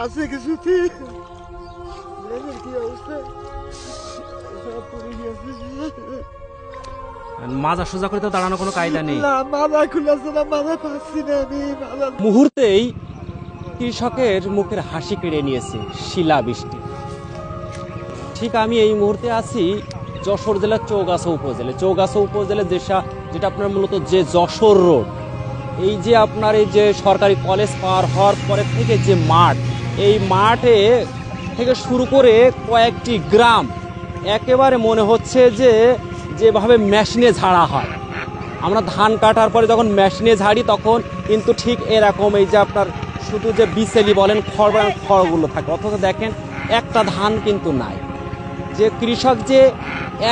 আছে কিছুতে কি অবস্থা মাজা সোজা করে তো দাঁড়ানো কোনো কায়দা নেই। মুহূর্তেই কৃষকের মুখের হাসি কেড়ে নিয়েছে শিলাবৃষ্টি। ঠিক আমি এই মুহূর্তে আছি যশোর জেলার চৌগাছা উপজেলা যেটা আপনার মূলত যে যশোর রোড, এই যে আপনার এই যে সরকারি কলেজ পার হওয়ার পরে থেকে যে মাঠ, এই মাঠে থেকে শুরু করে কয়েকটি গ্রাম একেবারে মনে হচ্ছে যে যেভাবে মেশিনে ঝাড়া হয়। আমরা ধান কাটার পরে যখন মেশিনে ঝাড়ি তখন কিন্তু ঠিক এরকম এই যে আপনার শুধু যে বিচেলি বলেন খড়গুলো থাকে, অথচ দেখেন একটা ধান কিন্তু নাই। যে কৃষক যে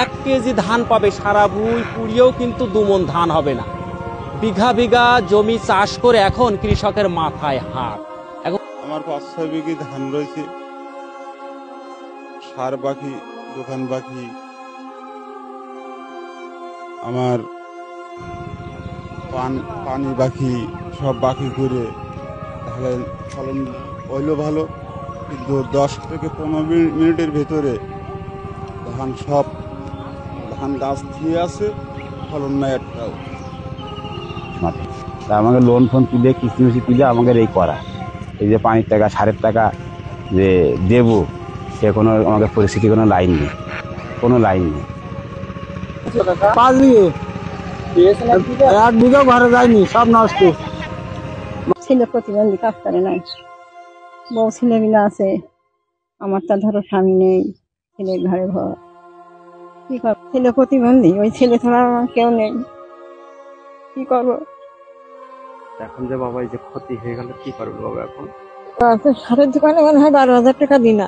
1 কেজি ধান পাবে সারা ভুঁই পুড়িয়েও কিন্তু 2 মণ ধান হবে না। বিঘা বিঘা জমি চাষ করে এখন কৃষকের মাথায় হাত। এখন আমার 5-6 বিঘি ধান রয়েছে, সার বাকি, দোকান বাকি, আমার পানি বাকি, সব বাকি করে তাহলে ফলন হইলো ভালো, কিন্তু 10 থেকে 15 মিনিটের ভেতরে ধান গাছ দিয়ে আছে, ফলন নাই একটাও। তা আমাকে লোন ফোন তুলে কিস্তি মিস্তি তুলে আমাদের এই করা, এই যে পানির টাকা সারের টাকা যে দেবো সে কোনো আমাদের পরিস্থিতি কোনো লাইন নেই। 5 বিঘে, 1 বিঘা ঘরে যায়নি, সব নষ্ট। ছেলে প্রতিবন্ধী, কাজ করে নাই, বউ ছেলে মিলে আছে। আমার তা ধরো স্বামী নেই, ছেলের ঘরে ঘর, কি করবো? ছেলে প্রতিবন্ধী, ওই ছেলে ছাড়া আমার কেউ নেই, কি করবো? এখন যে বাবা এই যে ক্ষতি হয়ে গেল, কি করবে বাবা এখন? সারের দোকানে মনে হয় 12,000 টাকা দিনা।